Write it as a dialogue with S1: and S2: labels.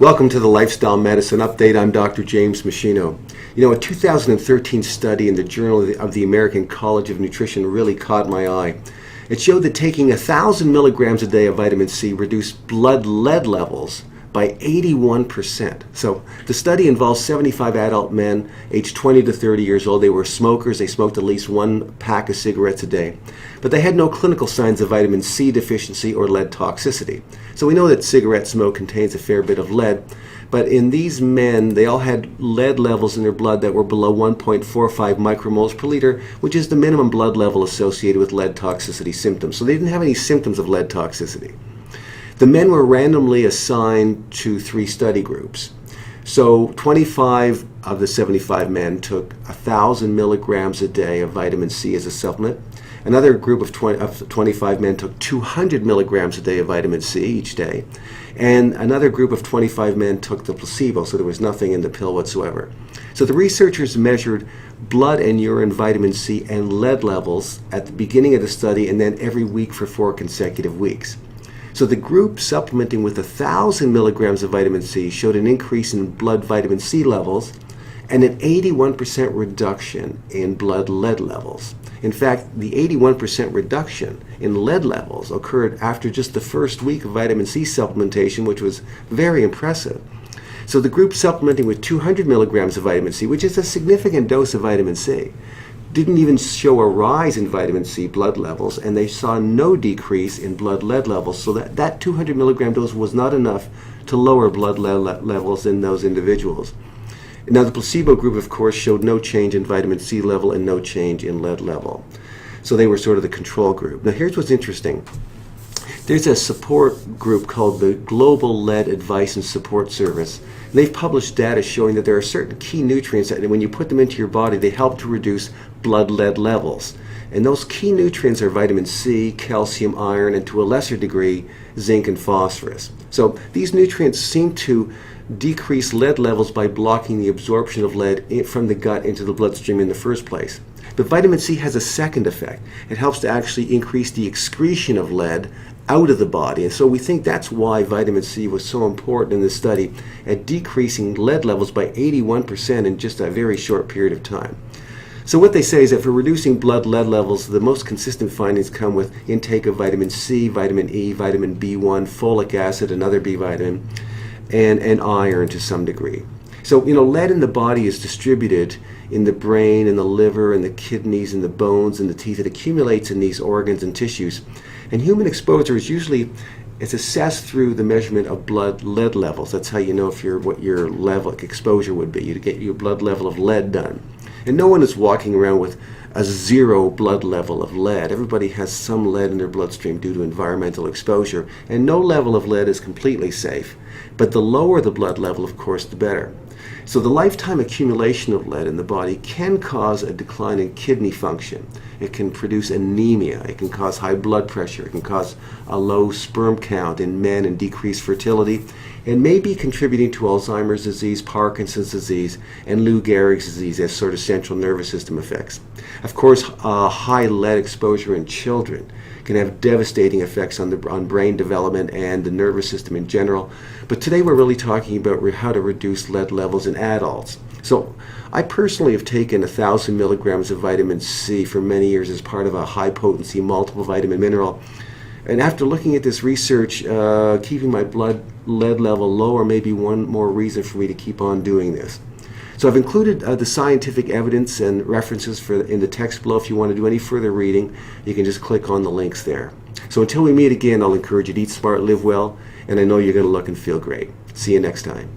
S1: Welcome to the Lifestyle Medicine Update. I'm Dr. James Machino. You know, a 2013 study in the Journal of the American College of Nutrition really caught my eye. It showed that taking 1,000 milligrams a day of vitamin C reduced blood lead levels by 81%. So the study involved 75 adult men aged 20 to 30 years old. They were smokers. They smoked at least one pack of cigarettes a day. But they had no clinical signs of vitamin C deficiency or lead toxicity. So we know that cigarette smoke contains a fair bit of lead, but in these men, they all had lead levels in their blood that were below 1.45 micromoles per liter, which is the minimum blood level associated with lead toxicity symptoms. So they didn't have any symptoms of lead toxicity. The men were randomly assigned to 3 study groups. So 25 of the 75 men took 1,000 milligrams a day of vitamin C as a supplement. Another group of 25 men took 200 milligrams a day of vitamin C each day. And another group of 25 men took the placebo, so there was nothing in the pill whatsoever. So the researchers measured blood and urine vitamin C and lead levels at the beginning of the study and then every week for 4 consecutive weeks. So the group supplementing with 1,000 milligrams of vitamin C showed an increase in blood vitamin C levels and an 81% reduction in blood lead levels. In fact, the 81% reduction in lead levels occurred after just the first week of vitamin C supplementation, which was very impressive. So the group supplementing with 200 milligrams of vitamin C, which is a significant dose of vitamin C, didn't even show a rise in vitamin C blood levels, and they saw no decrease in blood lead levels. So that 200 milligram dose was not enough to lower blood lead levels in those individuals. Now, the placebo group, of course, showed no change in vitamin C level and no change in lead level. So they were sort of the control group. Now, here's what's interesting. There's a support group called the Global Lead Advice and Support Service. And they've published data showing that there are certain key nutrients that when you put them into your body, they help to reduce blood lead levels. And those key nutrients are vitamin C, calcium, iron, and to a lesser degree, zinc and phosphorus. So these nutrients seem to decrease lead levels by blocking the absorption of lead from the gut into the bloodstream in the first place. But vitamin C has a second effect. It helps to actually increase the excretion of lead out of the body. And so we think that's why vitamin C was so important in this study at decreasing lead levels by 81% in just a very short period of time. So what they say is that for reducing blood lead levels, the most consistent findings come with intake of vitamin C, vitamin E, vitamin B1, folic acid, another B vitamin, and iron to some degree. So, you know, lead in the body is distributed in the brain, and the liver, and the kidneys, and the bones, and the teeth. It accumulates in these organs and tissues. And human exposure is usually, it's assessed through the measurement of blood lead levels. That's how you know what your level exposure would be. You get your blood level of lead done. And no one is walking around with a 0 blood level of lead. Everybody has some lead in their bloodstream due to environmental exposure, and no level of lead is completely safe. But the lower the blood level, of course, the better. So the lifetime accumulation of lead in the body can cause a decline in kidney function. It can produce anemia. It can cause high blood pressure. It can cause a low sperm count in men and decreased fertility, and may be contributing to Alzheimer's disease, Parkinson's disease, and Lou Gehrig's disease as sort of central nervous system effects. Of course, high lead exposure in children can have devastating effects on brain development and the nervous system in general. But today we're really talking about how to reduce lead levels in adults. So I personally have taken 1,000 milligrams of vitamin C for many years as part of a high-potency multiple vitamin mineral. And after looking at this research, keeping my blood lead level lower may be one more reason for me to keep on doing this. So I've included the scientific evidence and references in the text below. If you want to do any further reading, you can just click on the links there. So until we meet again, I'll encourage you to eat smart, live well, and I know you're going to look and feel great. See you next time.